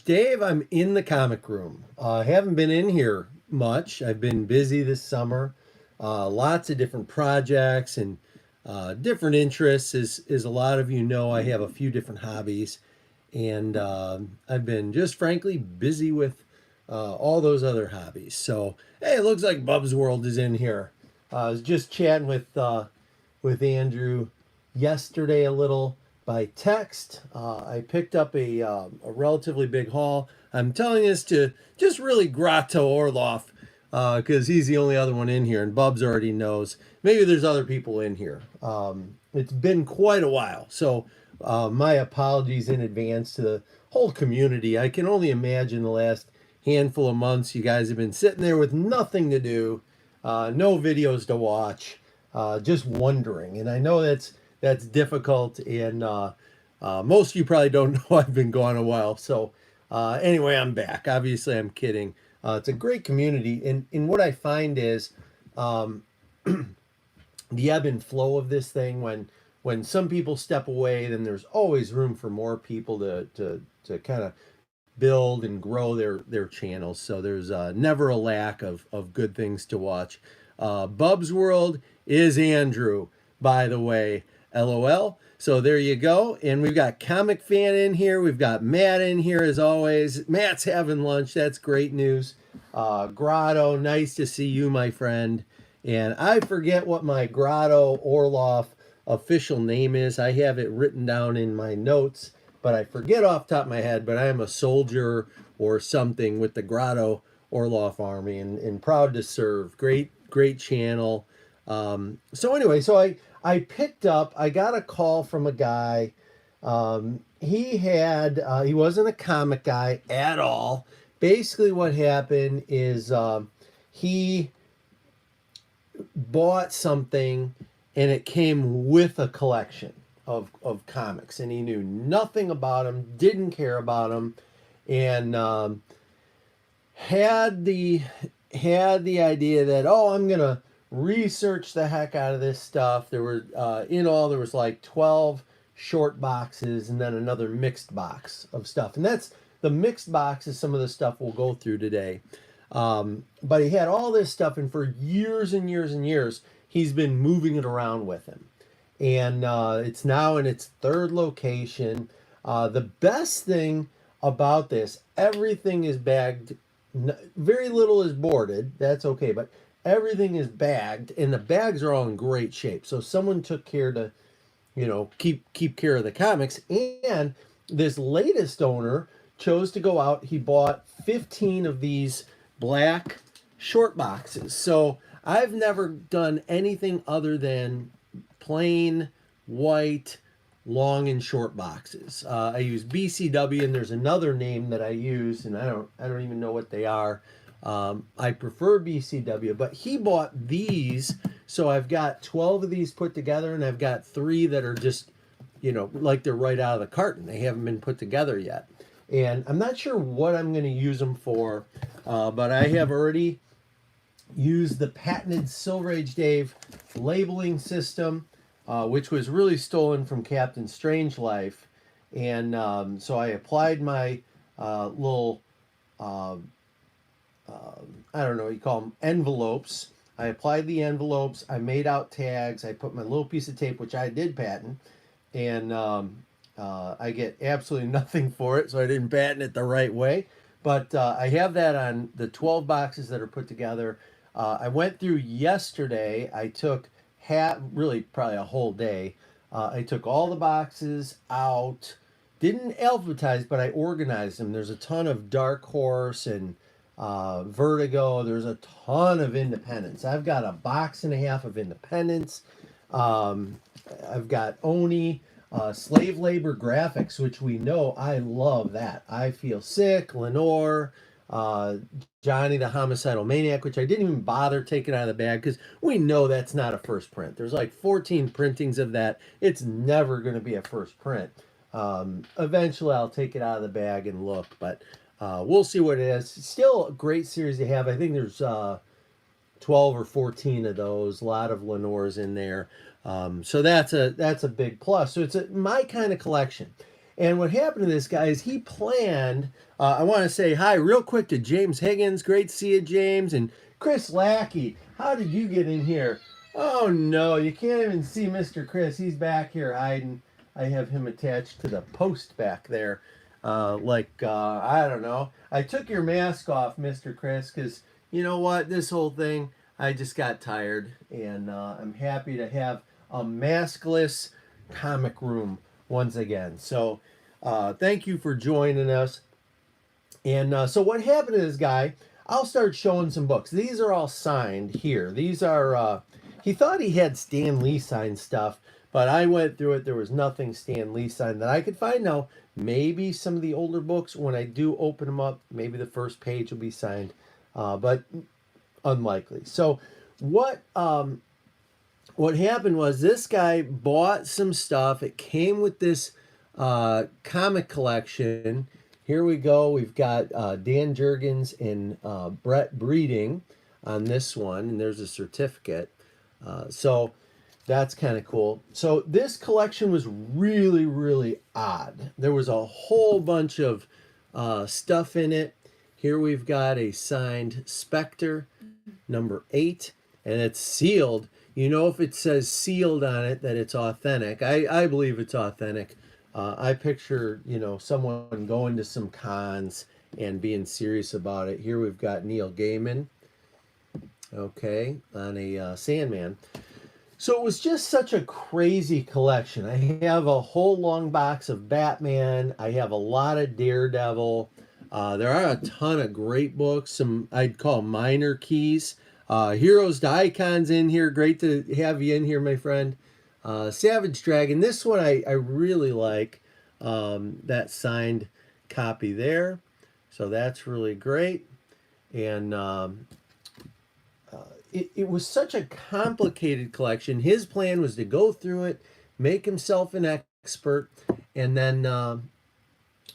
Dave, I'm in the comic room. I haven't been in here much. I've been busy this summer. Lots of different projects and different interests. As a lot of you know, I have a few different hobbies, and I've been just frankly busy with all those other hobbies. So, hey, it looks like Bub's World is in here. I was just chatting with Andrew yesterday a little by text. I picked up a relatively big haul. I'm telling this to just really Grotto Orloff because he's the only other one in here, and Bubs already knows. Maybe there's other people in here. It's been quite a while, so my apologies in advance to the whole community. I can only imagine the last handful of months you guys have been sitting there with nothing to do, no videos to watch, just wondering. And I know that's difficult, and most of you probably don't know I've been gone a while. So anyway, I'm back. Obviously, I'm kidding. It's a great community, and what I find is the ebb and flow of this thing. When some people step away, then there's always room for more people to kind of build and grow their channels. So there's never a lack of good things to watch. Bub's World is Andrew, by the way. LOL. So there you go. And we've got Comic Fan in here. We've got Matt in here as always. Matt's having lunch. That's great news. Grotto, nice to see you, my friend. And I forget what my Grotto Orloff official name is. I have it written down in my notes, but I forget off the top of my head. But I am a soldier or something with the Grotto Orloff Army, and proud to serve. Great channel. So anyway, I picked up, I got a call from a guy. He wasn't a comic guy at all. Basically what happened is he bought something and it came with a collection of comics, and he knew nothing about them, didn't care about them, and had the idea that, oh, I'm gonna research the heck out of this stuff. There were in all there was like 12 short boxes and then another mixed box of stuff, and that's the mixed box is some of the stuff we'll go through today. But he had all this stuff, and for years and years and years he's been moving it around with him, and it's now in its third location. The best thing about this, everything is bagged. Very little is boarded. That's okay, but everything is bagged, and the bags are all in great shape. So someone took care to, keep care of the comics. And this latest owner chose to go out. He bought 15 of these black short boxes. So I've never done anything other than plain white long and short boxes. I use BCW, and there's another name that I use, and I don't even know what they are. I prefer BCW, but he bought these, so I've got 12 of these put together, and I've got 3 that are just, like they're right out of the carton. They haven't been put together yet, and I'm not sure what I'm going to use them for, but I have already used the patented Silver Age Dave labeling system, which was really stolen from Captain Strangeliffe, and so I applied my little I don't know what you call them, envelopes. I applied the envelopes. I made out tags. I put my little piece of tape, which I did patent, and I get absolutely nothing for it, so I didn't patent it the right way. But I have that on the 12 boxes that are put together. I went through yesterday. I took really probably a whole day. I took all the boxes out. Didn't alphabetize, but I organized them. There's a ton of Dark Horse and Vertigo. There's a ton of independents. I've got a box and a half of independents. I've got Oni, slave labor graphics, which we know I love that. I Feel Sick, Lenore, Johnny the Homicidal Maniac, which I didn't even bother taking out of the bag because we know that's not a first print. There's like 14 printings of that. It's never going to be a first print. Eventually I'll take it out of the bag and look, but we'll see what it is. Still a great series to have. I think there's 12 or 14 of those. A lot of Lenores in there. So that's a big plus. So it's my kind of collection. And what happened to this guy is he planned. I want to say hi real quick to James Higgins. Great to see you, James. And Chris Lackey. How did you get in here? Oh no, you can't even see Mr. Chris. He's back here hiding. I have him attached to the post back there. I don't know. I took your mask off, Mr. Chris, because you know what? This whole thing, I just got tired. And I'm happy to have a maskless comic room once again. So thank you for joining us. And so what happened to this guy, I'll start showing some books. These are all signed here. These are, he thought he had Stan Lee signed stuff, but I went through it. There was nothing Stan Lee signed that I could find. Now, maybe some of the older books, when I do open them up, maybe the first page will be signed, but unlikely. So what happened was this guy bought some stuff. It came with this comic collection. Here we go. We've got Dan Jurgens and Brett Breeding on this one, and there's a certificate. So that's kind of cool. So this collection was really, really odd. There was a whole bunch of stuff in it. Here we've got a signed Spectre, number 8, and it's sealed. You know, if it says sealed on it, that it's authentic. I believe it's authentic. I picture, you know, someone going to some cons and being serious about it. Here we've got Neil Gaiman, okay, on a Sandman. So it was just such a crazy collection. I have a whole long box of Batman. I have a lot of Daredevil. There are a ton of great books, some I'd call minor keys. Heroes to Icons in here. Great to have you in here, my friend. Savage Dragon. This one I really like. That signed copy there. So that's really great. And it was such a complicated collection. His plan was to go through it, make himself an expert, and then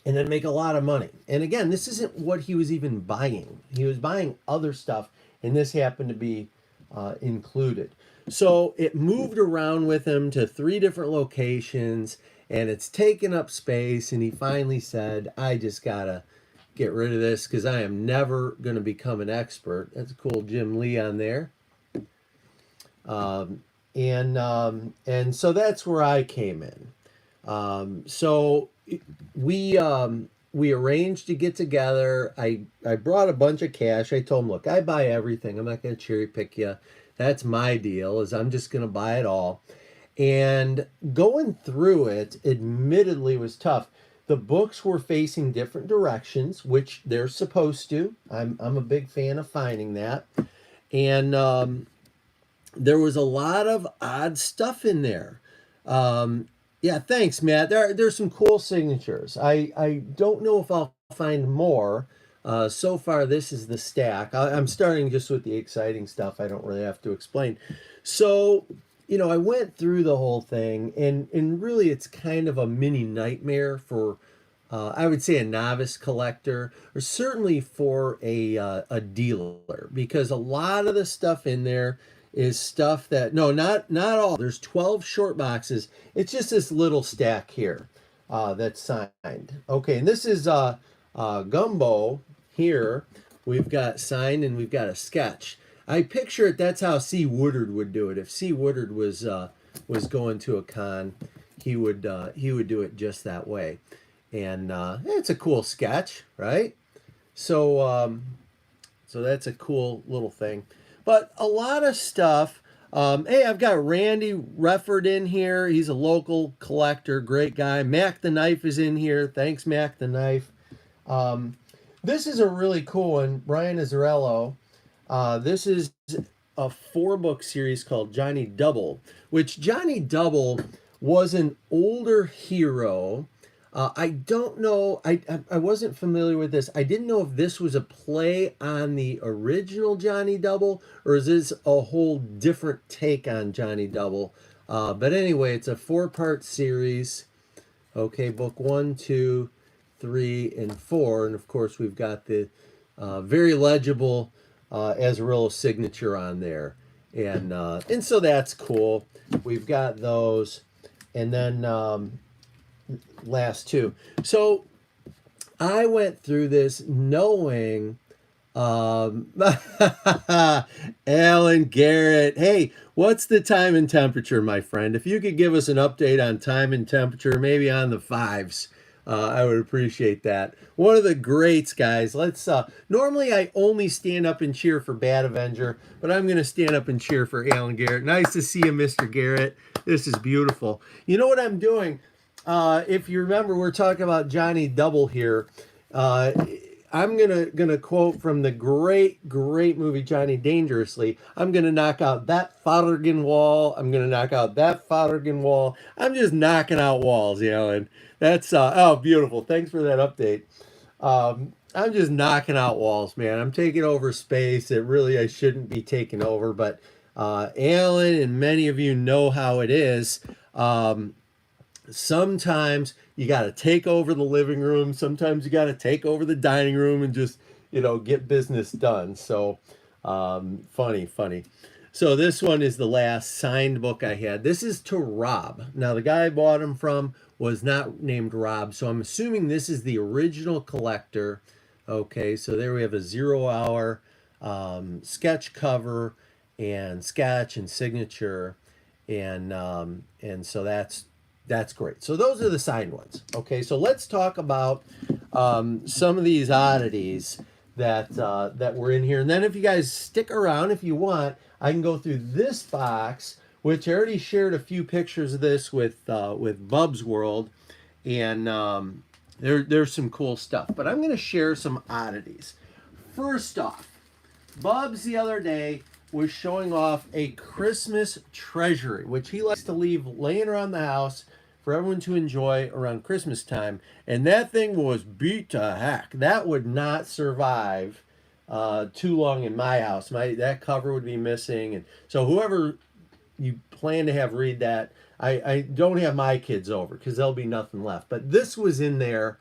make a lot of money. And again, this isn't what he was even buying. He was buying other stuff, and this happened to be included. So it moved around with him to 3 different locations, and it's taken up space, and he finally said, I just gotta get rid of this because I am never going to become an expert. That's a cool Jim Lee on there. And so that's where I came in. So we arranged to get together. I brought a bunch of cash. I told him, look, I buy everything. I'm not going to cherry pick you. That's my deal, is I'm just going to buy it all. And going through it, admittedly, was tough. The books were facing different directions, which they're supposed to. I'm a big fan of finding that. And there was a lot of odd stuff in there. Yeah, thanks, Matt. There's some cool signatures. I don't know if I'll find more. So far, this is the stack. I'm starting just with the exciting stuff. I don't really have to explain. So, you know, I went through the whole thing, and really it's kind of a mini nightmare for, I would say, a novice collector, or certainly for a dealer, because a lot of the stuff in there is stuff that, no, not all. There's 12 short boxes. It's just this little stack here that's signed. Okay, and this is Gumbo. Here we've got signed, and we've got a sketch. I picture it, that's how C. Woodard would do it. If C. Woodard was going to a con, he would do it just that way. And it's a cool sketch, right? So so that's a cool little thing. But a lot of stuff. Hey, I've got Randy Refford in here. He's a local collector, great guy. Mac the Knife is in here. Thanks, Mac the Knife. This is a really cool one, Brian Azzarello. This is a 4-book series called Johnny Double, which Johnny Double was an older hero. I don't know, I wasn't familiar with this. I didn't know if this was a play on the original Johnny Double, or is this a whole different take on Johnny Double. But anyway, it's a 4-part series. Okay, book 1, 2, 3, and 4, and of course we've got the very legible Azzarello signature on there, and so that's cool. We've got those, and then last two. So I went through this knowing Alan Garrett. Hey, what's the time and temperature, my friend? If you could give us an update on time and temperature, maybe on the fives, I would appreciate that. One of the greats, guys. Let's. Normally, I only stand up and cheer for Bad Avenger, but I'm going to stand up and cheer for Alan Garrett. Nice to see you, Mr. Garrett. This is beautiful. You know what I'm doing? If you remember, we're talking about Johnny Double here. I'm gonna quote from the great movie Johnny Dangerously. I'm gonna knock out that Fottergan wall. I'm gonna knock out that Fottergan wall. I'm just knocking out walls, and that's oh, beautiful. Thanks for that update. I'm just knocking out walls, man. I'm taking over space that really I shouldn't be taking over, but Alan and many of you know how it is. Sometimes you got to take over the living room. Sometimes you got to take over the dining room and just, get business done. So, funny. So this one is the last signed book I had. This is to Rob. Now, the guy I bought him from was not named Rob, so I'm assuming this is the original collector. Okay, so there we have a 0 hour sketch cover and sketch and signature, and so that's great. So those are the signed ones. Okay, so let's talk about some of these oddities that were in here, and then if you guys stick around, if you want, I can go through this box, which I already shared a few pictures of this with Bub's World, and there's some cool stuff. But I'm going to share some oddities. First off, Bubs the other day was showing off a Christmas treasury, which he likes to leave laying around the house for everyone to enjoy around Christmas time. And that thing was beat to heck. That would not survive too long in my house. That cover would be missing. And so whoever you plan to have read that, I don't have my kids over because there'll be nothing left. But this was in there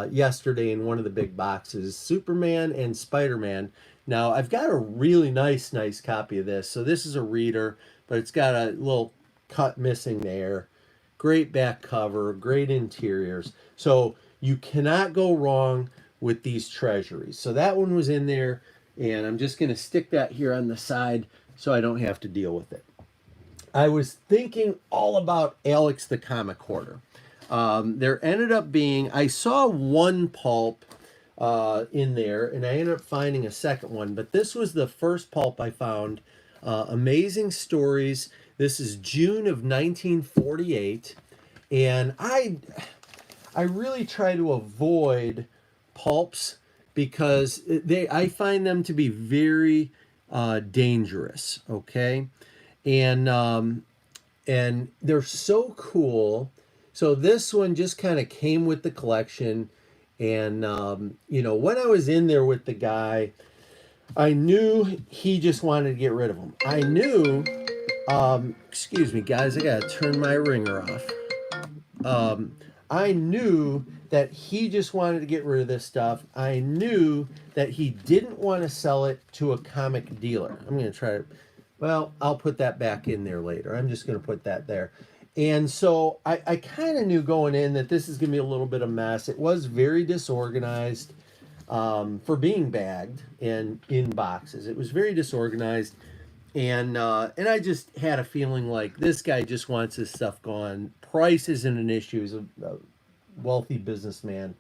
yesterday in one of the big boxes, Superman and Spider-Man. Now, I've got a really nice copy of this. So this is a reader, but it's got a little cut missing there. Great back cover, great interiors. So you cannot go wrong with these treasuries. So that one was in there, and I'm just going to stick that here on the side so I don't have to deal with it. I was thinking all about Alex the Comic Hoarder. There ended up being, I saw one pulp in there, and I ended up finding a second one, but this was the first pulp I found. Amazing Stories. This is June of 1948, and I really try to avoid pulps because I find them to be very dangerous. Okay, and they're so cool. So this one just kind of came with the collection, and when I was in there with the guy, I knew he just wanted to get rid of them. I knew. Excuse me, guys, I gotta turn my ringer off. I knew that he just wanted to get rid of this stuff. I knew that he didn't want to sell it to a comic dealer. I'm gonna try to, well, I'll put that back in there later. I'm just gonna put that there. And so I kind of knew going in that this is gonna be a little bit of mess. It was very disorganized for being bagged and in boxes. It was very disorganized. And I just had a feeling like this guy just wants his stuff gone. Price isn't an issue. He's a wealthy businessman.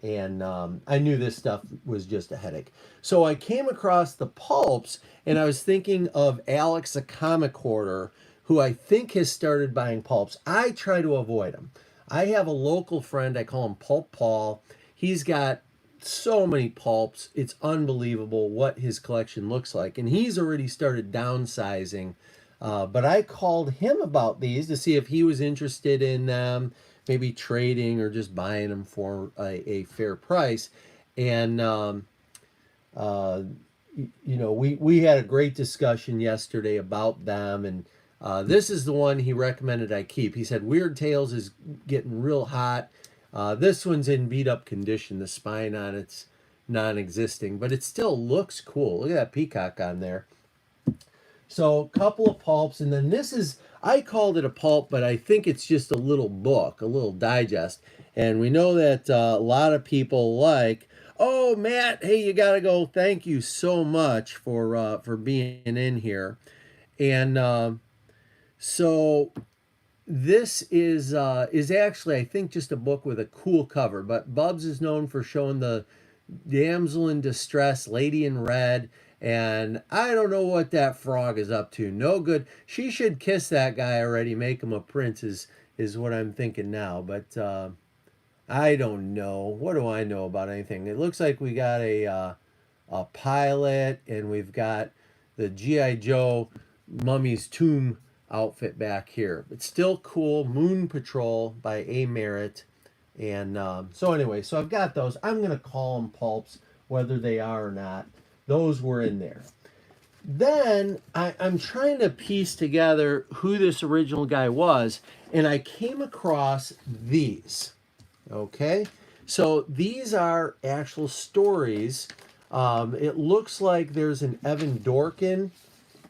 And I knew this stuff was just a headache. So I came across the pulps, and I was thinking of Alex, a comic hoarder, who I think has started buying pulps. I try to avoid him. I have a local friend. I call him Pulp Paul. He's got so many pulps. It's unbelievable what his collection looks like, and he's already started downsizing, but I called him about these to see if he was interested in maybe trading or just buying them for a fair price. And we had a great discussion yesterday about them, and this is the one he recommended I keep. He said Weird Tales is getting real hot. This one's in beat up condition. The spine on it's non-existing, but it still looks cool. Look at that peacock on there. So a couple of pulps, and then this is, I called it a pulp, but I think it's just a little book, a little digest. And we know that a lot of people like, oh, Matt, hey, you got to go. Thank you so much for being in here. And so this is actually, I think, just a book with a cool cover. But Bubs is known for showing the damsel in distress, lady in red, and I don't know what that frog is up to. No good. She should kiss that guy already, make him a prince. Is what I'm thinking now. But I don't know. What do I know about anything? It looks like we got a pilot, and we've got the GI Joe Mummy's Tomb outfit back here. But still cool. Moon Patrol by A. Merritt. And so anyway, so I've got those. I'm going to call them pulps, whether they are or not. Those were in there. Then I'm trying to piece together who this original guy was, and I came across these. Okay, so these are actual stories. It looks like there's an Evan Dorkin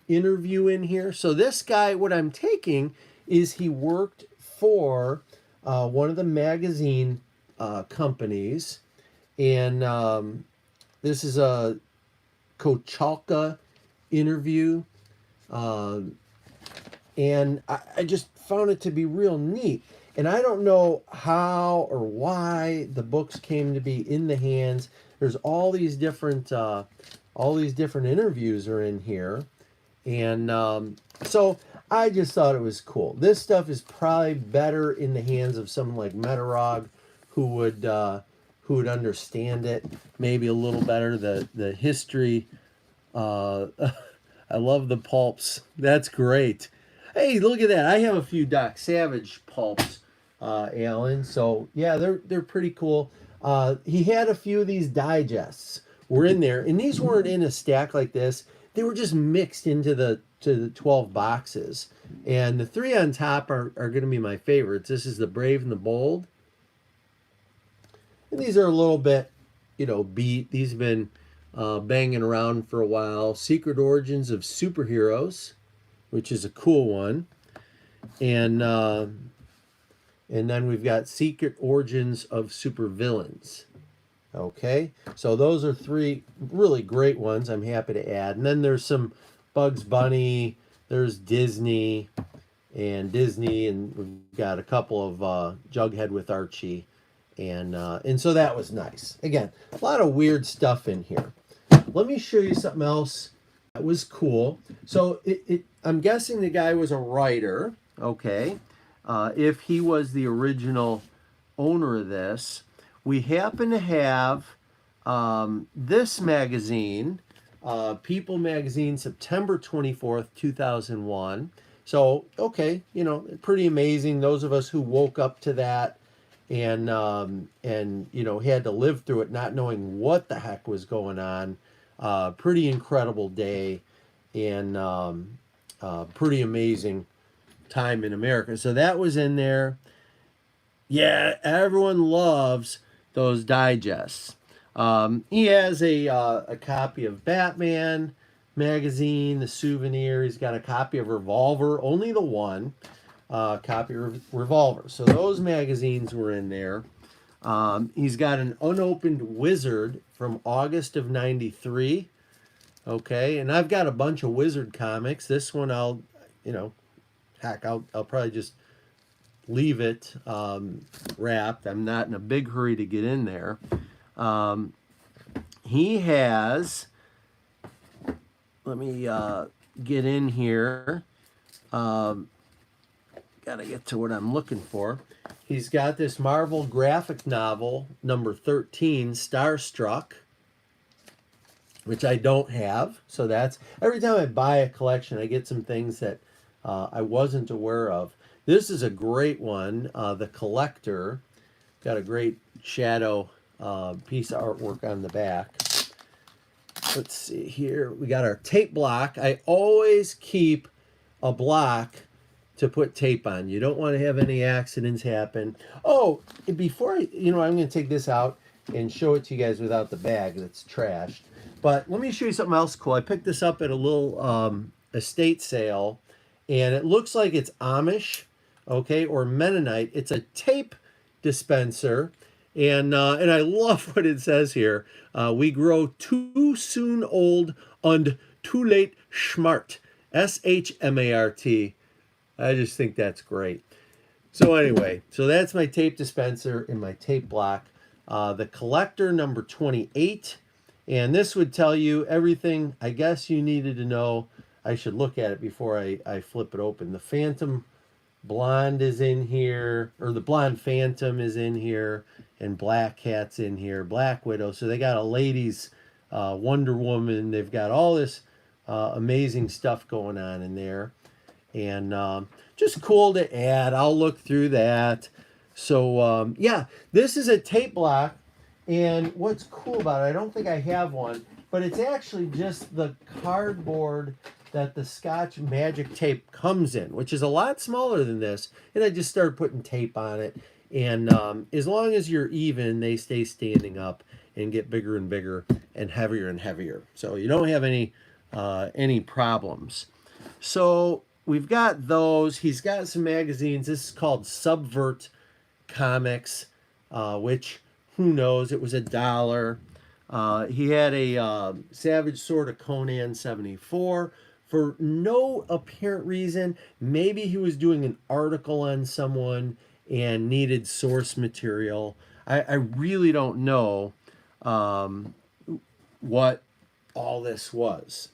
interview in here. So this guy, what I'm taking is he worked for one of the magazine companies, and this is a Kochalka interview, and I just found it to be real neat. And I don't know how or why the books came to be in the hands. There's all these different interviews are in here, and so I just thought it was cool. This stuff is probably better in the hands of someone like Metarog, who would understand it maybe a little better. The history. I love the pulps. That's great. Hey, look at that. I have a few Doc Savage pulps, Alan. So yeah, they're pretty cool. He had a few of these digests were in there, and these weren't in a stack like this. They were just mixed into the 12 boxes. And the three on top are going to be my favorites. This is the Brave and the Bold. And these are a little bit, beat. These have been banging around for a while. Secret Origins of Superheroes, which is a cool one. And then we've got Secret Origins of Supervillains. Okay, so those are three really great ones I'm happy to add. And then there's some Bugs Bunny, there's Disney, and we've got a couple of Jughead with Archie. And so that was nice. Again, a lot of weird stuff in here. Let me show you something else that was cool. So I'm guessing the guy was a writer, okay, if he was the original owner of this. We happen to have this magazine, People Magazine, September 24th, 2001. So, okay, pretty amazing. Those of us who woke up to that and had to live through it not knowing what the heck was going on. Pretty incredible day, and pretty amazing time in America. So that was in there. Yeah, everyone loves those digests. He has a copy of Batman magazine, the souvenir. He's got a copy of Revolver, only the one copy of Revolver. So those magazines were in there. He's got an unopened Wizard from August of '93. Okay, and I've got a bunch of Wizard comics. This one I'll probably just leave it wrapped. I'm not in a big hurry to get in there. He has, let me get in here. Got to get to what I'm looking for. He's got this Marvel graphic novel, number 13, Starstruck, which I don't have. So that's, every time I buy a collection, I get some things that I wasn't aware of. This is a great one, The Collector. Got a great shadow piece of artwork on the back. Let's see here. We got our tape block. I always keep a block to put tape on. You don't want to have any accidents happen. Oh, before I'm going to take this out and show it to you guys without the bag that's trashed. But let me show you something else cool. I picked this up at a little estate sale, and it looks like it's Amish, okay, or Mennonite. It's a tape dispenser, and I love what it says here. We grow too soon old und too late schmart. SHMART. I just think that's great. So anyway, so that's my tape dispenser in my tape block. The collector number 28. And this would tell you everything I guess you needed to know. I should look at it before I flip it open. The Phantom Blonde is in here, or the Blonde Phantom is in here, and Black Cat's in here, Black Widow. So they got a ladies Wonder Woman. They've got all this amazing stuff going on in there. And just cool to add. I'll look through that. So yeah, this is a tape block. And what's cool about it, I don't think I have one, but it's actually just the cardboard that the Scotch Magic tape comes in, which is a lot smaller than this. And I just started putting tape on it. And as long as you're even, they stay standing up and get bigger and bigger and heavier. So you don't have any problems. So we've got those. He's got some magazines. This is called Subvert Comics, which, who knows, it was $1. He had a Savage Sword of Conan 74 for no apparent reason. Maybe he was doing an article on someone and needed source material. I really don't know what all this was.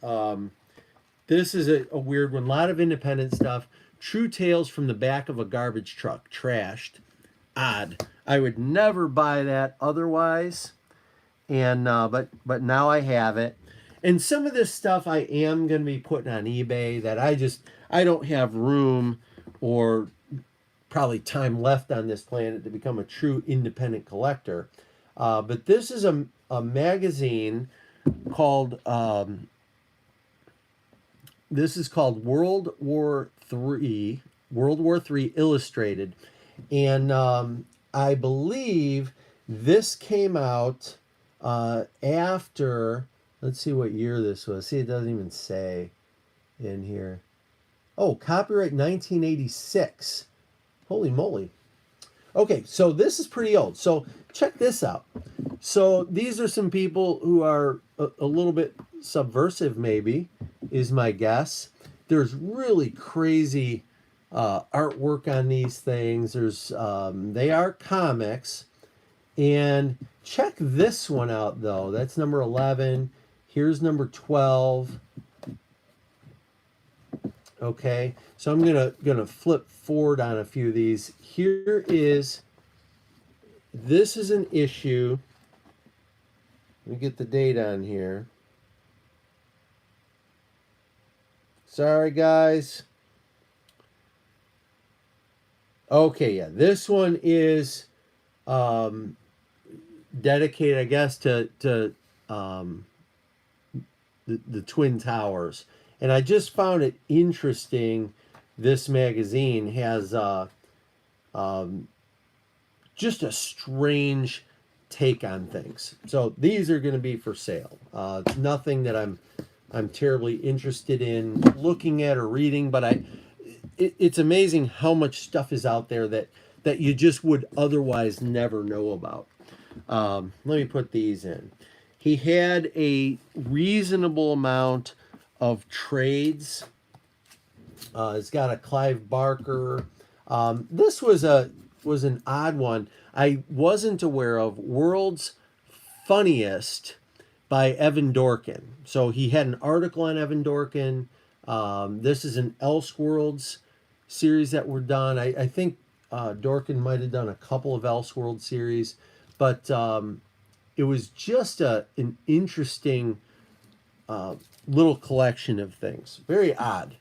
This is a weird one. A lot of independent stuff. True Tales from the Back of a Garbage Truck. Trashed. Odd. I would never buy that otherwise. And but now I have it. And some of this stuff I am going to be putting on eBay that I don't have room or probably time left on this planet to become a true independent collector. But this is a magazine called this is called World War III Illustrated, and I believe this came out after. Let's see what year this was. See, it doesn't even say in here. Oh, copyright 1986. Holy moly. Okay, so this is pretty old. So check this out. So these are some people who are a little bit subversive, maybe, is my guess. There's really crazy artwork on these things. There's they are comics. And check this one out, though. That's number 11. Here's number 12. Okay, so I'm gonna flip forward on a few of these. This is an issue. Let me get the date on here. Sorry, guys. Okay, yeah, this one is dedicated, I guess, to the Twin Towers. And I just found it interesting. This magazine has just a strange take on things. So these are going to be for sale. It's nothing that I'm terribly interested in looking at or reading, but it's amazing how much stuff is out there that you just would otherwise never know about. Let me put these in. He had a reasonable amount of trades. It's got a Clive Barker. This was an odd one. I wasn't aware of. World's Funniest by Evan Dorkin. So he had an article on Evan Dorkin. This is an Elseworlds series that were done. I think Dorkin might have done a couple of Elseworlds series, but it was just an interesting little collection of things. Very odd.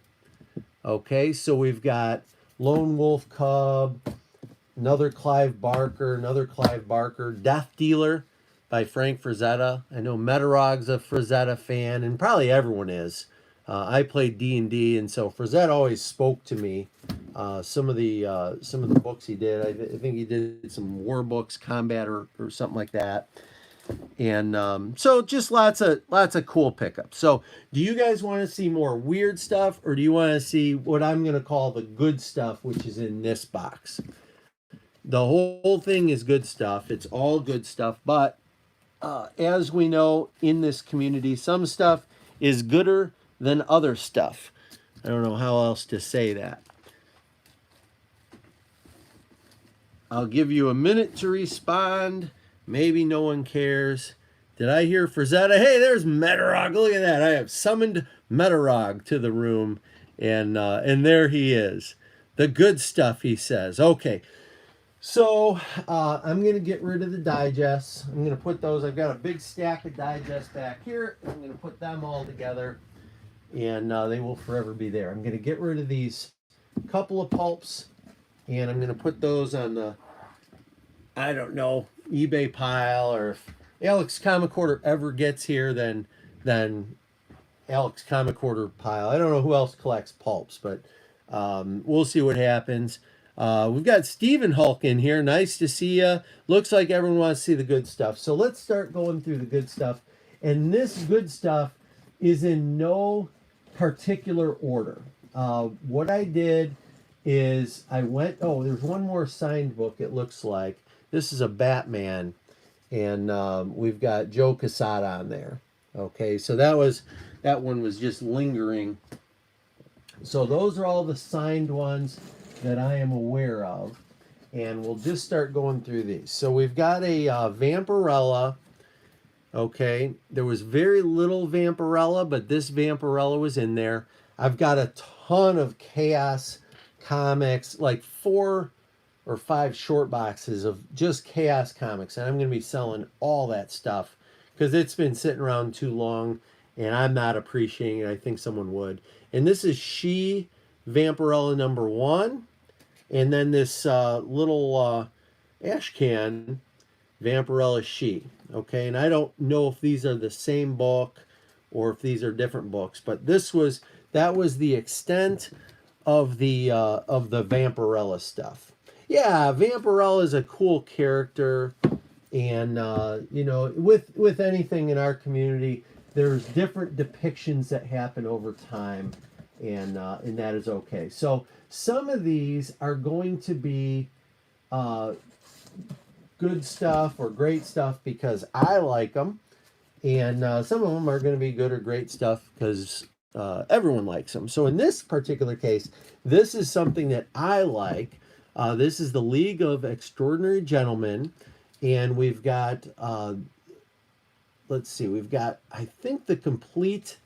Okay, so we've got Lone Wolf Cub, another Clive Barker, Death Dealer by Frank Frazetta. I know Metarog's a Frazetta fan, and probably everyone is. I played D&D, and so Frazetta always spoke to me. Some of the books he did, I think he did some war books, combat or something like that. And so just lots of cool pickups. So do you guys want to see more weird stuff, or do you want to see what I'm going to call the good stuff, which is in this box? The whole thing is good stuff. It's all good stuff. But as we know in this community, some stuff is gooder than other stuff. I don't know how else to say that. I'll give you a minute to respond. Maybe no one cares. Did I hear Frazetta? Hey, there's Metarog. Look at that. I have summoned Metarog to the room, and there he is. The good stuff, he says. Okay. So I'm going to get rid of the digests. I'm going to put those. I've got a big stack of digests back here. I'm going to put them all together, and they will forever be there. I'm going to get rid of these couple of pulps, and I'm going to put those on the, I don't know, eBay pile, or if Alex Comic Order ever gets here, then Alex Comic Order pile. I don't know who else collects pulps, but we'll see what happens. We've got Stephen Hulk in here. Nice to see you. Looks like everyone wants to see the good stuff. So let's start going through the good stuff. And this good stuff is in no particular order. What I did is I went, there's one more signed book, it looks like. This is a Batman, and we've got Joe Quesada on there. Okay, so that one was just lingering. So those are all the signed ones that I am aware of, and we'll just start going through these. So we've got a Vampirella. Okay, there was very little Vampirella, but this Vampirella was in there. I've got a ton of Chaos Comics, like 4 or 5 short boxes of just Chaos Comics, and I'm going to be selling all that stuff because it's been sitting around too long, and I'm not appreciating it. I think someone would. And this is She Vampirella number 1. And then this little Ashcan Vampirella She. Okay, and I don't know if these are the same book or if these are different books, but that was the extent of the Vampirella stuff. Yeah, Vampirella is a cool character, and you know, with anything in our community, there's different depictions that happen over time, and that is okay. So some of these are going to be good stuff or great stuff because I like them, and some of them are going to be good or great stuff because everyone likes them. So in this particular case, this is something that I like. This is the League of Extraordinary Gentlemen, and we've got, let's see, we've got, I think the complete,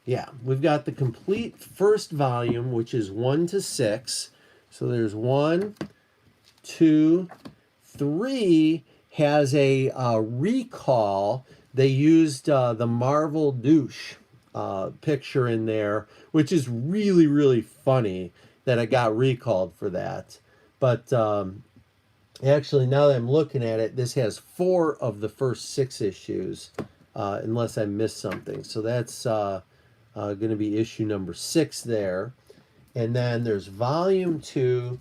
we've got the complete first volume, which is 1 to 6. So there's 1, 2, 3 has a recall. They used the Marvel douche picture in there, which is really, really funny that I got recalled for that. But actually, now that I'm looking at it, this has 4 of the first 6 issues, unless I missed something. So that's going to be issue number 6 there. And then there's volume 2.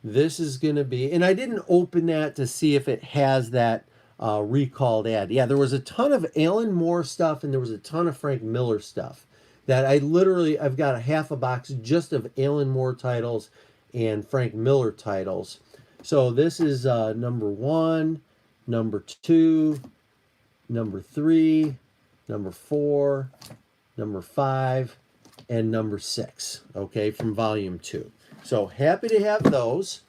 This is going to be, and I didn't open that to see if it has that recalled ad. Yeah, there was a ton of Alan Moore stuff, and there was a ton of Frank Miller stuff that I've got a half a box just of Alan Moore titles and Frank Miller titles. So this is number 1, number 2, number 3, number 4, number 5, and number 6, okay, from volume 2. So happy to have those.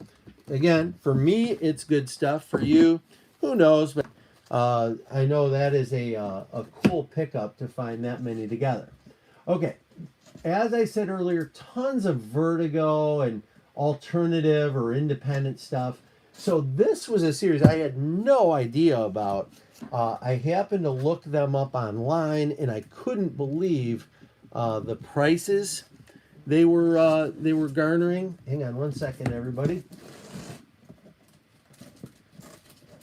Again, for me, it's good stuff. For you, who knows? But I know that is a cool pickup to find that many together. Okay, as I said earlier, tons of Vertigo and alternative or independent stuff. So this was a series I had no idea about. I happened to look them up online, and I couldn't believe the prices they were garnering. Hang on one second, everybody.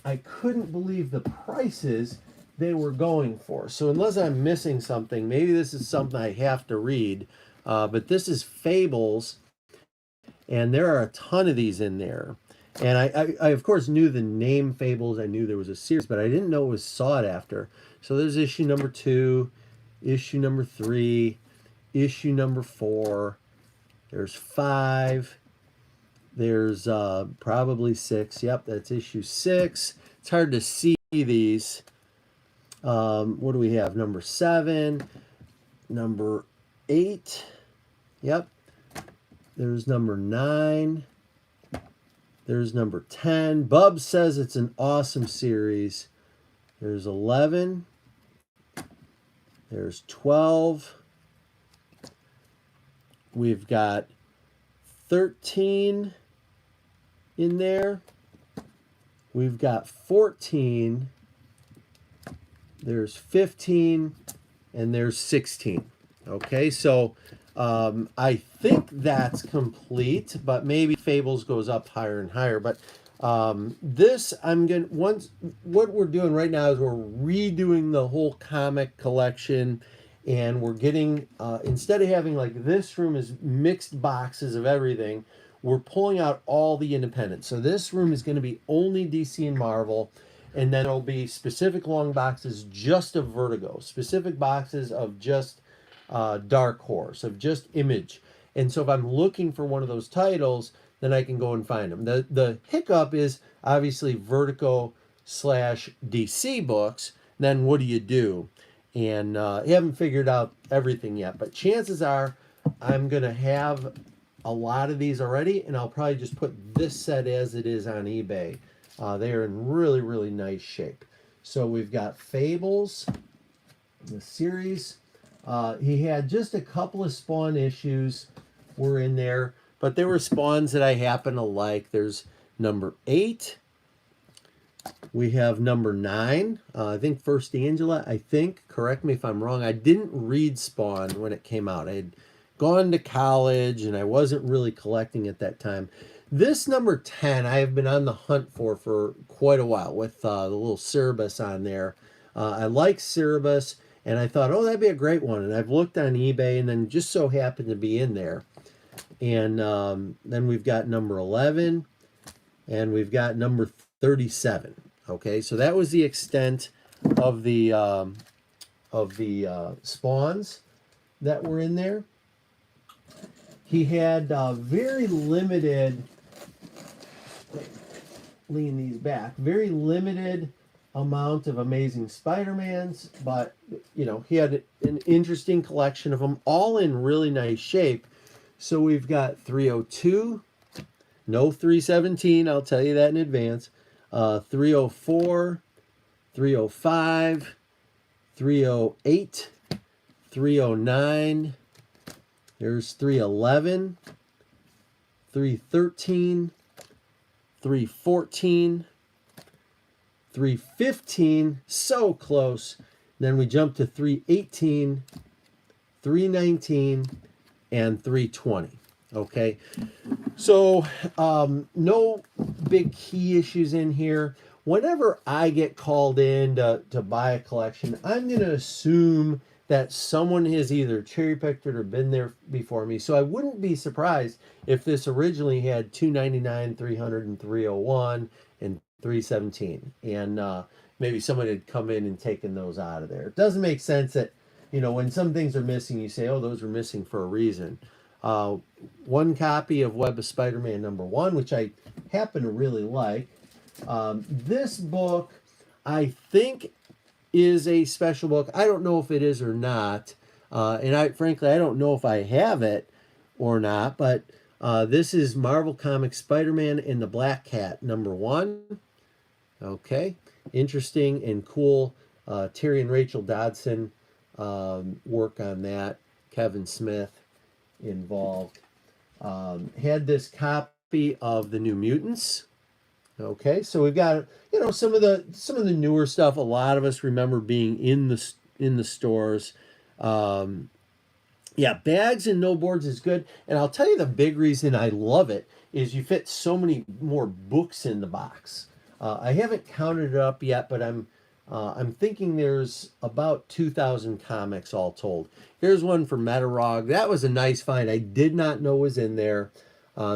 I couldn't believe the prices they were going for. So unless I'm missing something, maybe this is something I have to read. But this is Fables, and there are a ton of these in there. And I of course knew the name Fables. I knew there was a series, but I didn't know it was sought after. So there's issue number 2, issue number 3, issue number 4. There's 5. There's probably 6. Yep, that's issue 6. It's hard to see these. What do we have? Number 7, number 8. Yep. There's number 9. There's number 10. Bub says it's an awesome series. There's 11. There's 12. We've got 13 in there. We've got 14. There's 15. And there's 16. Okay, so I think that's complete, but maybe Fables goes up higher and higher. But this, what we're doing right now is we're redoing the whole comic collection, and we're getting, instead of having like this room is mixed boxes of everything, we're pulling out all the independents. So this room is going to be only DC and Marvel, and then there'll be specific long boxes just of Vertigo, specific boxes of just Dark Horse, of just Image. And so if I'm looking for one of those titles, then I can go and find them. The hiccup is obviously Vertigo / DC books. Then what do you do? And I haven't figured out everything yet, but chances are I'm going to have a lot of these already, and I'll probably just put this set as it is on eBay. They are in really, really nice shape. So we've got Fables, the series. He had just a couple of Spawn issues were in there, but there were Spawns that I happen to like. There's number 8. We have number 9. I think First Angela, I think. Correct me if I'm wrong. I didn't read Spawn when it came out. I had gone to college, and I wasn't really collecting at that time. This number 10, I have been on the hunt for quite a while with the little Cerebus on there. I like Cerebus, and I thought, oh, that'd be a great one. And I've looked on eBay, and then just so happened to be in there. And then we've got number 11, and we've got number 37. Okay, so that was the extent of the Spawns that were in there. He had very limited, lean these back, very limited amount of Amazing Spider-Mans, but, you know, he had an interesting collection of them, all in really nice shape. So we've got 302, no 317, I'll tell you that in advance, 304, 305, 308, 309, there's 311, 313, 314, 315, so close. Then we jump to 318, 319, and 320. Okay, so no big key issues in here. Whenever I get called in to buy a collection, I'm going to assume that someone has either cherry-picked it or been there before me. So I wouldn't be surprised if this originally had 299, 300, and 301, and 317. And maybe someone had come in and taken those out of there. It doesn't make sense that, you know, when some things are missing, you say, oh, those were missing for a reason. One copy of Web of Spider-Man number 1, which I happen to really like. This book, I think, is a special book. I don't know if it is or not. And frankly, I don't know if I have it or not. But this is Marvel Comics Spider-Man and the Black Cat, number 1. Okay. Interesting and cool. Terry and Rachel Dodson work on that. Kevin Smith involved. Had this copy of the New Mutants. Okay, so we've got, you know, some of the newer stuff. A lot of us remember being in the stores. Yeah, bags and no boards is good. And I'll tell you the big reason I love it is you fit so many more books in the box. I haven't counted it up yet, but I'm thinking there's about 2,000 comics all told. Here's one for Metarog. That was a nice find. I did not know was in there.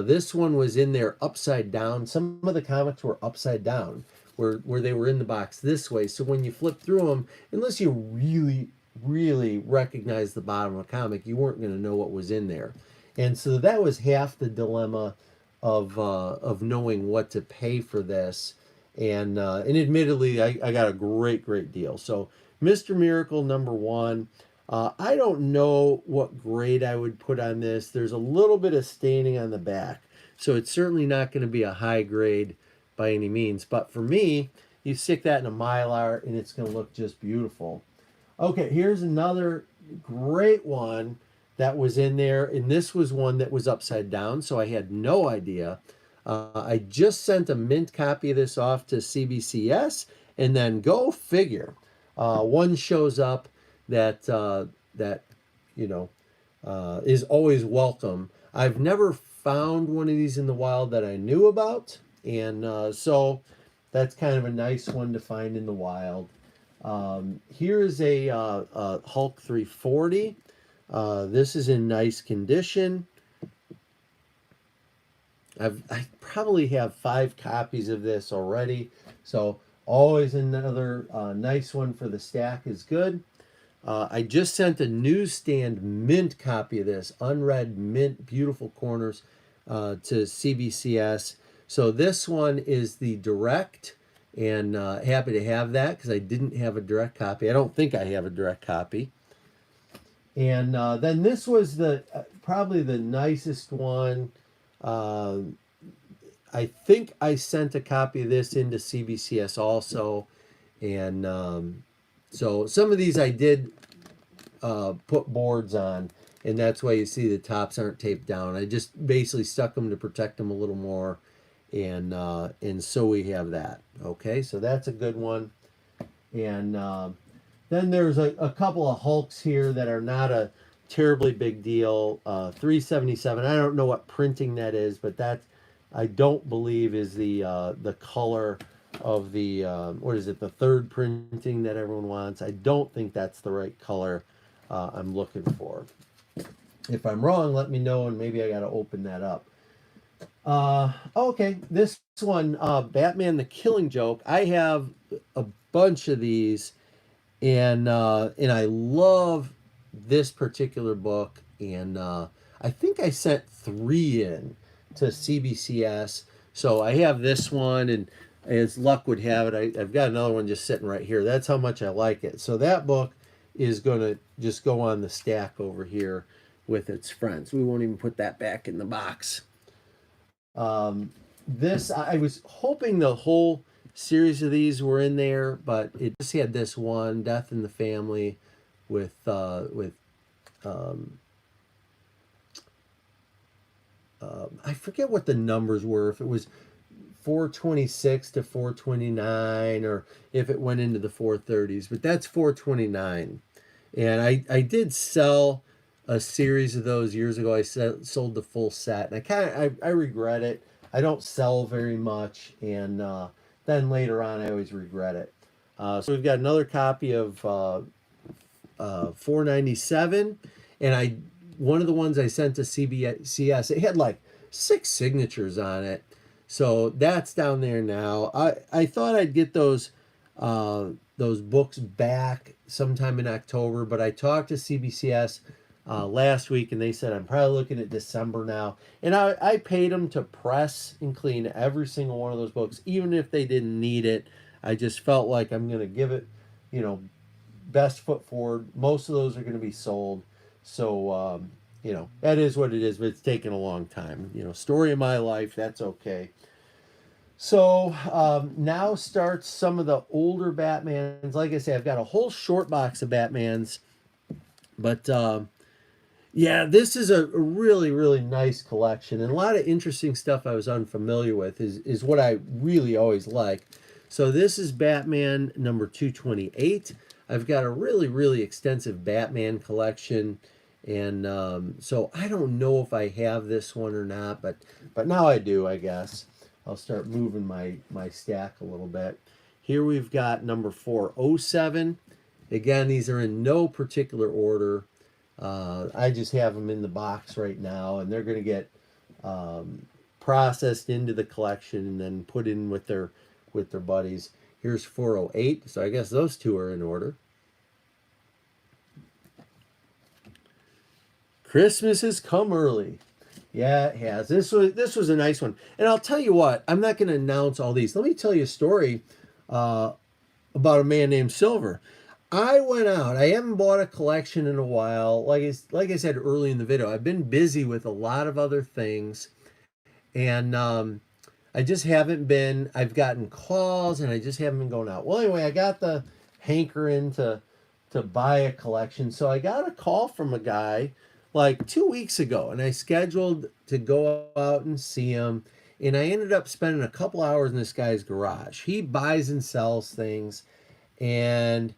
This one was in there upside down. Some of the comics were upside down, where they were in the box this way. So when you flip through them, unless you really, really recognize the bottom of a comic, you weren't going to know what was in there. And so that was half the dilemma of knowing what to pay for this. And admittedly, I got a great deal. So Mr. Miracle #1. I don't know what grade I would put on this. There's a little bit of staining on the back, so it's certainly not going to be a high grade by any means. But for me, you stick that in a Mylar and it's going to look just beautiful. Okay, here's another great one that was in there, and this was one that was upside down, so I had no idea. I just sent a mint copy of this off to CBCS, and then go figure, one shows up that is always welcome. I've never found one of these in the wild that I knew about, and so that's kind of a nice one to find in the wild. Here's a Hulk 340. This is in nice condition. I probably have 5 copies of this already, so always another nice one for the stack is good. I just sent a newsstand mint copy of this, unread mint, beautiful corners, to CBCS. So this one is the direct, and happy to have that because I didn't have a direct copy. I don't think I have a direct copy. And then this was the probably the nicest one. I think I sent a copy of this into CBCS also, and so some of these I did put boards on, and that's why you see the tops aren't taped down. I just basically stuck them to protect them a little more, and so we have that. Okay, so that's a good one. And then there's a couple of Hulks here that are not a terribly big deal. 377. I don't know what printing that is, but that I don't believe is the color of the what is it? The third printing that everyone wants. I don't think that's the right color I'm looking for. If I'm wrong, let me know, and maybe I got to open that up. Okay, this one, Batman: The Killing Joke. I have a bunch of these, and I love this particular book, and I think I sent 3 in to CBCS. So I have this one, and as luck would have it, I've got another one just sitting right here. That's how much I like it. So that book is going to just go on the stack over here with its friends. We won't even put that back in the box. This, I was hoping the whole series of these were in there, but it just had this one, Death in the Family, with I forget what the numbers were, if it was 426 to 429 or if it went into the 430s, but that's 429. And I did sell a series of those years ago. I sold the full set, and I regret it. I don't sell very much, and then later on I always regret it. So we've got another copy of 497, and one of the ones I sent to CBCS, it had like 6 signatures on it, so that's down there now. I thought I'd get those books back sometime in October, but I talked to CBCS last week, and they said I'm probably looking at December now. And I paid them to press and clean every single one of those books, even if they didn't need it. I just felt like I'm going to give it, best foot forward. Most of those are going to be sold. So, that is what it is, but it's taken a long time. Story of my life, that's okay. So now starts some of the older Batmans. Like I say, I've got a whole short box of Batmans. But yeah, this is a really, really nice collection. And a lot of interesting stuff I was unfamiliar with is what I really always like. So this is Batman number 228. I've got a really, really extensive Batman collection. And so I don't know if I have this one or not, but now I do, I guess. I'll start moving my stack a little bit. Here we've got number 407. Again, these are in no particular order. I just have them in the box right now, and they're going to get processed into the collection and then put in with their buddies. Here's 408, so I guess those two are in order. Christmas has come early. Yeah, it has. This was a nice one. And I'll tell you what, I'm not going to announce all these. Let me tell you a story uh, about a man named Silver. I went out. I haven't bought a collection in a while. Like I said early in the video, I've been busy with a lot of other things, and I just haven't been. I've gotten calls, and I just haven't been going out. Well, anyway, I got the hankering to buy a collection, so I got a call from a guy like 2 weeks ago, and I scheduled to go out and see him. And I ended up spending a couple hours in this guy's garage. He buys and sells things, and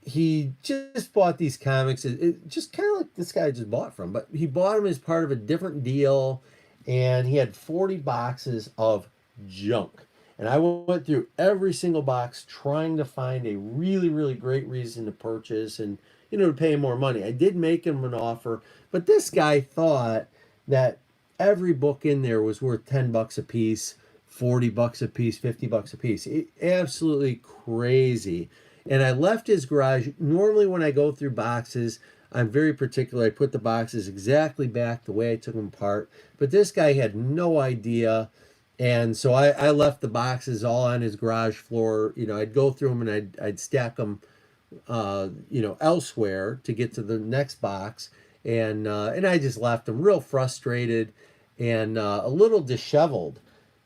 he just bought these comics. It just kind of like this guy just bought from, but he bought them as part of a different deal, and he had 40 boxes of junk. And I went through every single box trying to find a really, really great reason to purchase and, to pay him more money. I did make him an offer, but this guy thought that every book in there was worth 10 bucks a piece, 40 bucks a piece, 50 bucks a piece. Absolutely crazy. And I left his garage. Normally when I go through boxes, I'm very particular. I put the boxes exactly back the way I took them apart. But this guy had no idea. And so I left the boxes all on his garage floor. I'd go through them and I'd stack them, elsewhere to get to the next box. And I just left them real frustrated and a little disheveled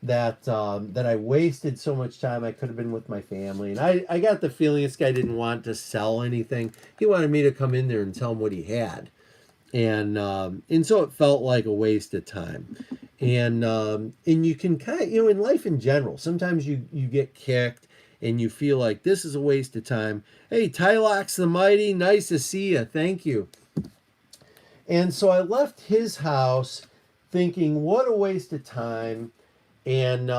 that I wasted so much time. I could have been with my family. And I got the feeling this guy didn't want to sell anything. He wanted me to come in there and tell him what he had. And so it felt like a waste of time. And you can kind of, in life in general, sometimes you get kicked and you feel like this is a waste of time. Hey, Tylox the Mighty, nice to see you. Thank you. And so I left his house thinking, what a waste of time. And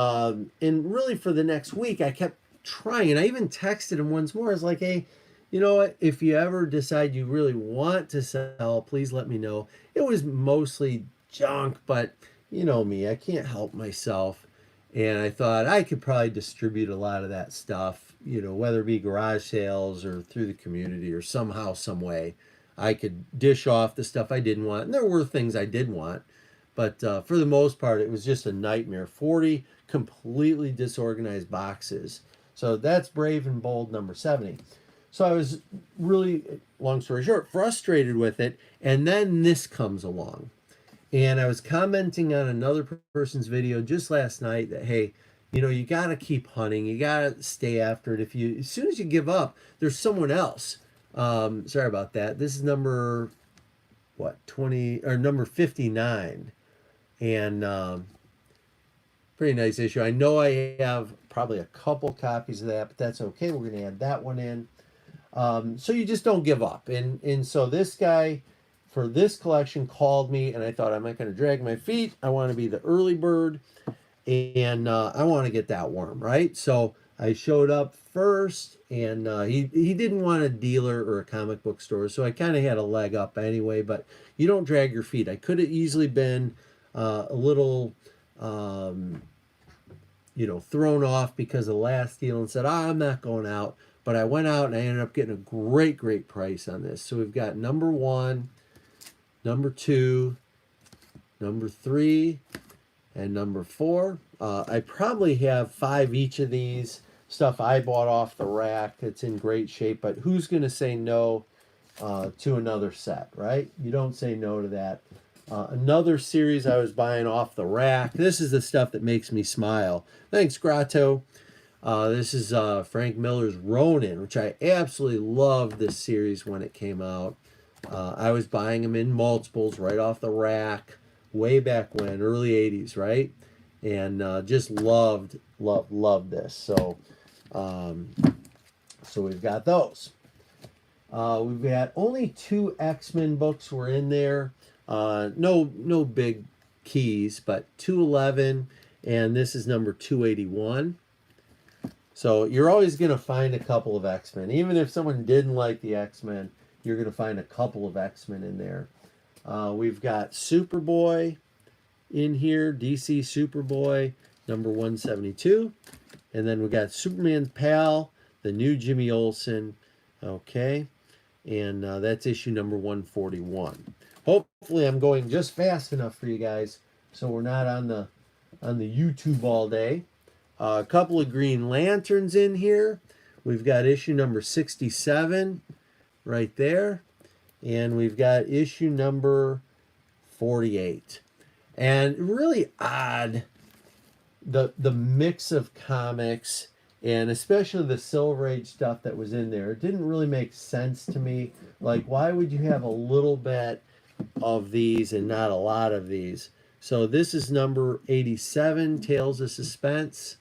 really for the next week, I kept trying. And I even texted him once more. I was like, hey, you know what? If you ever decide you really want to sell, please let me know. It was mostly junk, but you know me, I can't help myself. And I thought I could probably distribute a lot of that stuff, whether it be garage sales or through the community or somehow, some way. I could dish off the stuff I didn't want. And there were things I did want. But for the most part, it was just a nightmare. 40 completely disorganized boxes. So that's Brave and Bold number 70. So I was really, long story short, frustrated with it. And then this comes along. And I was commenting on another person's video just last night that, hey, you got to keep hunting. You got to stay after it. As soon as you give up, there's someone else. Sorry about that. This is number, 20, or number 59. And pretty nice issue. I know I have probably a couple copies of that, but that's okay. We're going to add that one in. So you just don't give up. And so this guy for this collection called me, and I thought, I'm not going to drag my feet. I want to be the early bird, and I want to get that worm, right? So I showed up first, and he didn't want a dealer or a comic book store, so I kind of had a leg up anyway, but you don't drag your feet. I could have easily been a little, thrown off because of the last deal and said, I'm not going out. But I went out and I ended up getting a great, great price on this. So we've got number 1, number 2, number 3, and number 4. I probably have 5 each of these. Stuff I bought off the rack that's in great shape. But who's going to say no to another set, right? You don't say no to that. Another series I was buying off the rack. This is the stuff that makes me smile. Thanks, Grotto. This is Frank Miller's Ronin, which I absolutely loved this series when it came out. I was buying them in multiples right off the rack way back when, early 80s, right? And just loved this. So we've got those. We've got only 2 X-Men books were in there. No big keys, but 211, and this is number 281. So you're always going to find a couple of X-Men. Even if someone didn't like the X-Men, you're going to find a couple of X-Men in there. We've got Superboy, in here. DC Superboy, number 172. And then we got Superman's Pal, the new Jimmy Olsen. Okay. And that's issue number 141. Hopefully I'm going just fast enough for you guys so we're not on the YouTube all day. A couple of Green Lanterns in here. We've got issue number 67 right there. And we've got issue number 48. And really odd, the mix of comics, and especially the Silver Age stuff that was in there. It didn't really make sense to me. Like, why would you have a little bit of these and not a lot of these? So this is number 87, Tales of Suspense.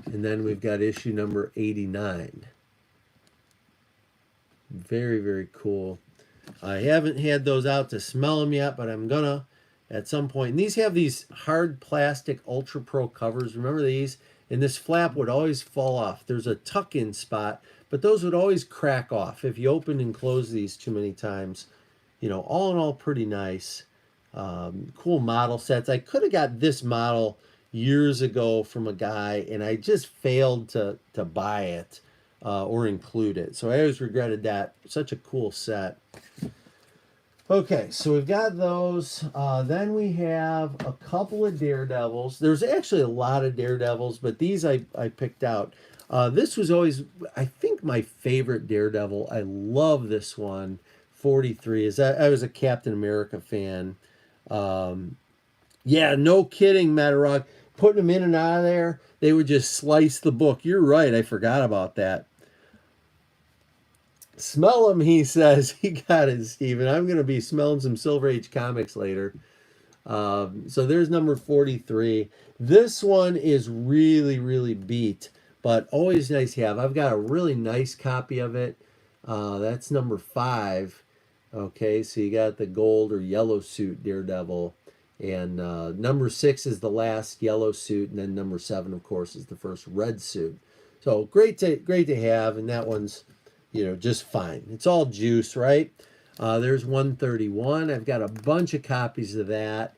And then we've got issue number 89. Very, very cool. I haven't had those out to smell them yet, but I'm gonna at some point. And these have these hard plastic Ultra Pro covers. Remember these? And this flap would always fall off. There's a tuck-in spot, but those would always crack off if you open and close these too many times. You know, all in all, pretty nice. Cool model sets. I could have got this model years ago from a guy, and I just failed to buy it or include it. So I always regretted that. Such a cool set. Okay, so we've got those. Then we have a couple of Daredevils. There's actually a lot of Daredevils, but these I picked out. This was always, I think, my favorite Daredevil. I love this one. 43. I was a Captain America fan. Yeah, no kidding, Matterog. Putting them in and out of there, they would just slice the book. You're right, I forgot about that. Smell them, he says. He got it, Steven. I'm going to be smelling some Silver Age comics later. So there's number 43. This one is really, really beat, but always nice to have. I've got a really nice copy of it. That's number 5. Okay, so you got the gold or yellow suit Daredevil. And number 6 is the last yellow suit. And then number 7, of course, is the first red suit. So great to have. And that one's, you know, just fine. It's all juice, right? There's 131. I've got a bunch of copies of that.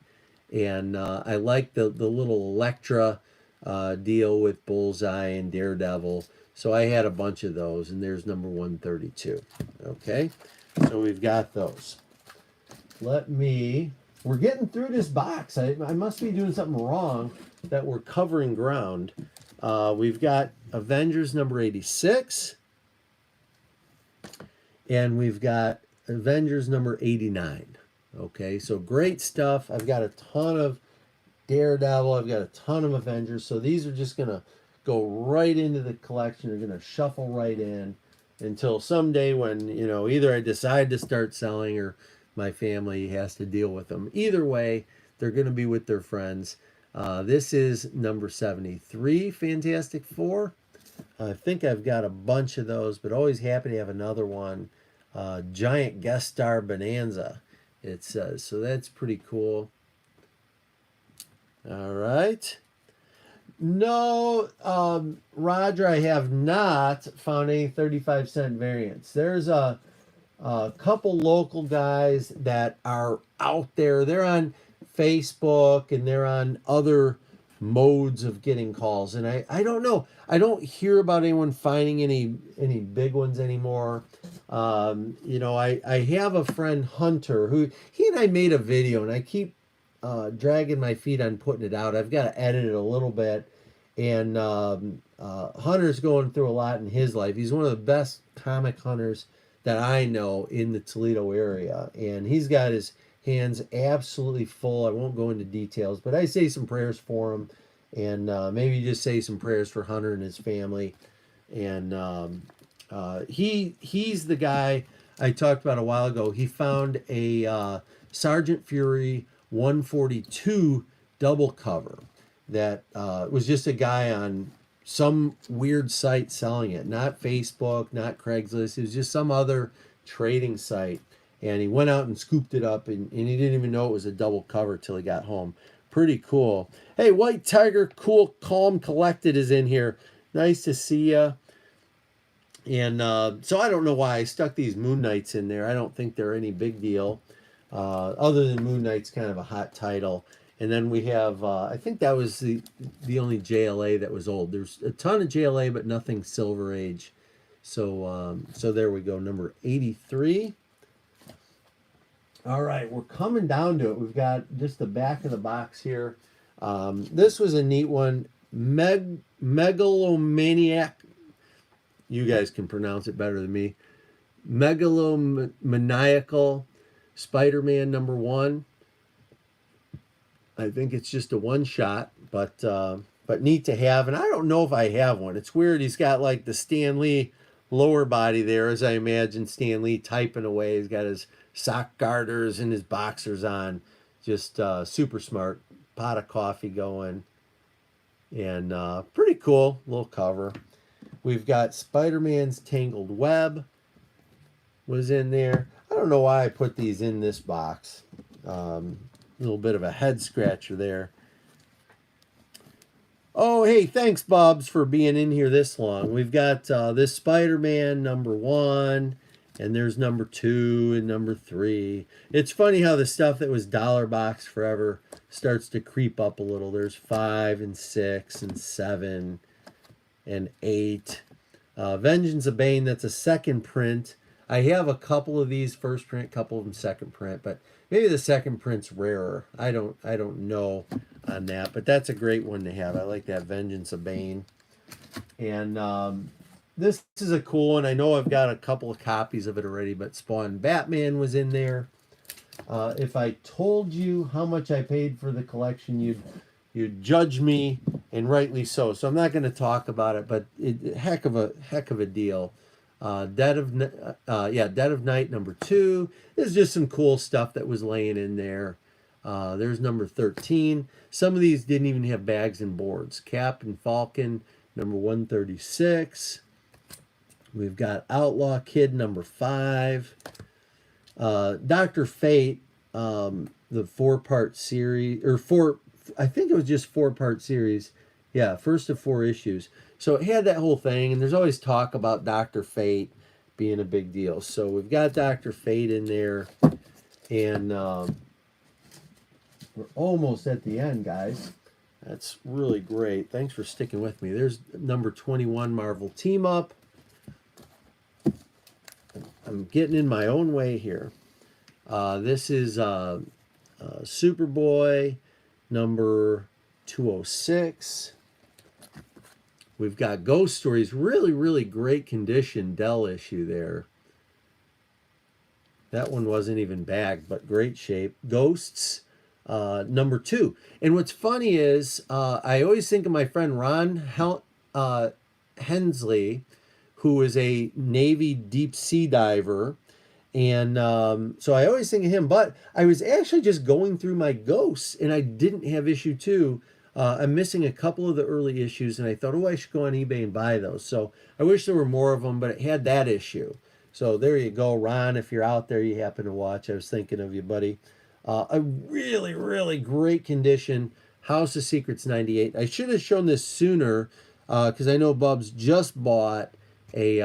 And I like the little Elektra deal with Bullseye and Daredevil. So I had a bunch of those. And there's number 132. Okay, so we've got those. We're getting through this box. I must be doing something wrong that we're covering ground. We've got Avengers number 86. And we've got Avengers number 89. Okay, so great stuff. I've got a ton of Daredevil. I've got a ton of Avengers. So these are just going to go right into the collection. They're going to shuffle right in until someday when, you know, either I decide to start selling or my family has to deal with them. Either way, they're going to be with their friends. This is number 73, Fantastic Four. I think I've got a bunch of those, but always happy to have another one. Giant guest star bonanza, it says. So that's pretty cool. All right. No, Roger, I have not found any 35-cent variants. There's a couple local guys that are out there. They're on Facebook and they're on other modes of getting calls. And I don't know. I don't hear about anyone finding any big ones anymore. You know, I have a friend, Hunter, who he and I made a video, and I keep dragging my feet on putting it out. I've got to edit it a little bit. And Hunter's going through a lot in his life. He's one of the best comic hunters that I know in the Toledo area. And he's got his hands absolutely full. I won't go into details, but I say some prayers for him. And maybe just say some prayers for Hunter and his family. And he's the guy I talked about a while ago. He found a Sergeant Fury 142 double cover that was just a guy on some weird site selling it. Not Facebook, not Craigslist. It was just some other trading site. And he went out and scooped it up, and he didn't even know it was a double cover till he got home. Pretty cool. Hey, White Tiger, cool, calm, collected is in here. Nice to see you. And so I don't know why I stuck these Moon Knights in there. I don't think they're any big deal. Other than Moon Knight's kind of a hot title. And then we have, I think that was the only JLA that was old. There's a ton of JLA, but nothing Silver Age. So there we go, number 83. All right, we're coming down to it. We've got just the back of the box here. This was a neat one. Megalomaniac. You guys can pronounce it better than me. Megalomaniacal Spider-Man number 1. I think it's just a one shot, but neat to have. And I don't know if I have one. It's weird. He's got like the Stan Lee lower body there, as I imagine Stan Lee typing away. He's got his sock garters and his boxers on. Just super smart. Pot of coffee going. And pretty cool little cover. We've got Spider-Man's Tangled Web was in there. I don't know why I put these in this box. A little bit of a head scratcher there. Oh, hey, thanks, Bubs, for being in here this long. We've got this Spider-Man number 1, and there's number 2 and number 3. It's funny how the stuff that was dollar box forever starts to creep up a little. There's 5 and 6 and 7 and 8. Vengeance of Bane, that's a second print. I have a couple of these first print, couple of them second print, but maybe the second print's rarer. I don't know on that, but that's a great one to have. I like that Vengeance of Bane. And this is a cool one. I know I've got a couple of copies of it already, but Spawn Batman was in there. If I told you how much I paid for the collection, you'd judge me, and rightly so. So I'm not going to talk about it, but heck of a deal. Dead of Night number 2. There's just some cool stuff that was laying in there. There's number 13. Some of these didn't even have bags and boards. Cap and Falcon number 136. We've got Outlaw Kid number 5. Dr. Fate, the 4-part series, I think it was just 4-part series. Yeah, first of 4 issues. So it had that whole thing, and there's always talk about Dr. Fate being a big deal. So we've got Dr. Fate in there, and we're almost at the end, guys. That's really great. Thanks for sticking with me. There's number 21, Marvel Team Up. I'm getting in my own way here. This is Superboy number 206. We've got Ghost Stories, really, really great condition Dell issue there. That one wasn't even bagged, but great shape. Ghosts, number 2. And what's funny is I always think of my friend Ron Hensley, who is a Navy deep sea diver. And so I always think of him. But I was actually just going through my Ghosts, and I didn't have issue 2. I'm missing a couple of the early issues, and I thought, oh, I should go on eBay and buy those. So I wish there were more of them, but it had that issue. So there you go, Ron. If you're out there, you happen to watch, I was thinking of you, buddy. A really, really great condition. House of Secrets 98. I should have shown this sooner because I know Bubs just bought a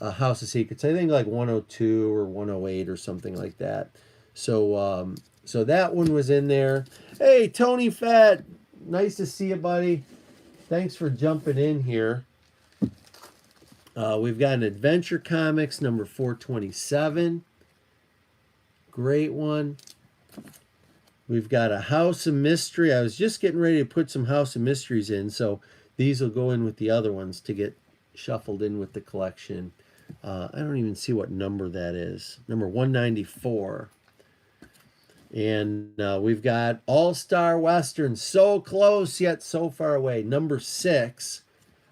House of Secrets. I think like 102 or 108 or something like that. So so that one was in there. Hey, Tony Fett. Nice to see you, buddy. Thanks for jumping in here. We've got an Adventure Comics number 427. Great one. We've got a House of Mystery. I was just getting ready to put some House of Mysteries in, so these will go in with the other ones to get shuffled in with the collection. I don't even see what number that is. Number 194. And we've got All-Star Western, so close yet so far away. Number 6.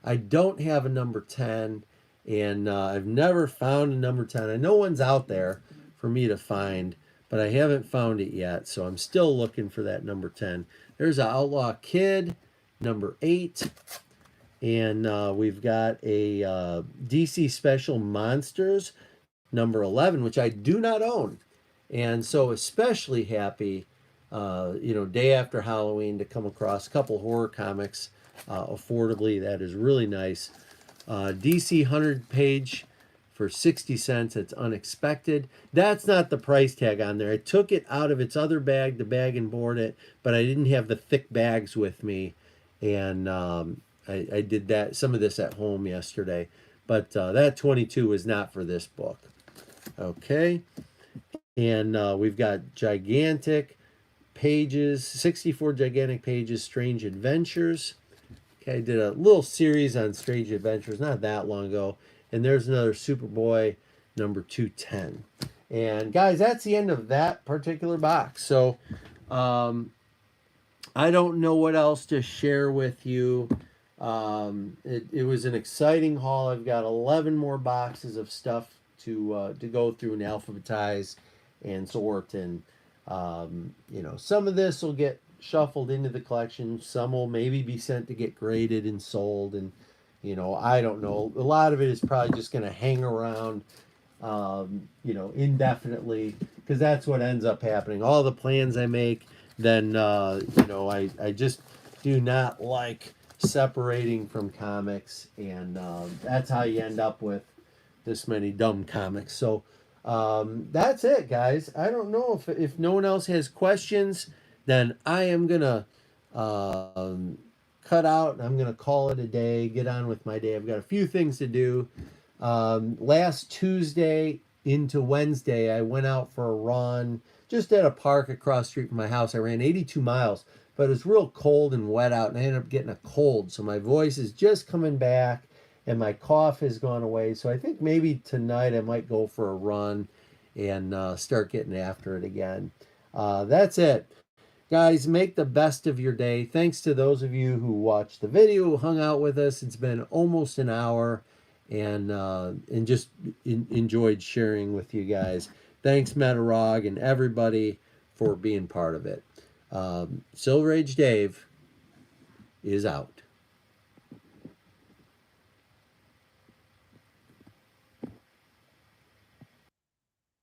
I don't have a number 10, and I've never found a number 10. I know one's out there for me to find, but I haven't found it yet, so I'm still looking for that number 10. There's an Outlaw Kid, number 8. And we've got a DC Special Monsters, number 11, which I do not own. And so especially happy, day after Halloween to come across a couple horror comics affordably. That is really nice. DC 100-page for 60 cents. It's unexpected. That's not the price tag on there. I took it out of its other bag, the bag and board it, but I didn't have the thick bags with me. And I did that, some of this at home yesterday. But that 22 is not for this book. Okay. And we've got gigantic pages, 64 gigantic pages, Strange Adventures. Okay, I did a little series on Strange Adventures not that long ago. And there's another Superboy number 210. And guys, that's the end of that particular box. So I don't know what else to share with you. It was an exciting haul. I've got 11 more boxes of stuff to go through and alphabetize and sort. And, you know, some of this will get shuffled into the collection. Some will maybe be sent to get graded and sold. And, you know, I don't know. A lot of it is probably just going to hang around, you know, indefinitely, because that's what ends up happening. All the plans I make, then, you know, I just do not like separating from comics. And that's how you end up with this many dumb comics. So that's it, guys. I don't know if no one else has questions, then I am going to cut out and I'm going to call it a day, get on with my day. I've got a few things to do. Last Tuesday into Wednesday, I went out for a run just at a park across the street from my house. I ran 82 miles, but it was real cold and wet out, and I ended up getting a cold. So my voice is just coming back, and my cough has gone away. So I think maybe tonight I might go for a run and start getting after it again. That's it. Guys, make the best of your day. Thanks to those of you who watched the video, who hung out with us. It's been almost an hour, and just enjoyed sharing with you guys. Thanks, Metarog, and everybody for being part of it. Silver Age Dave is out.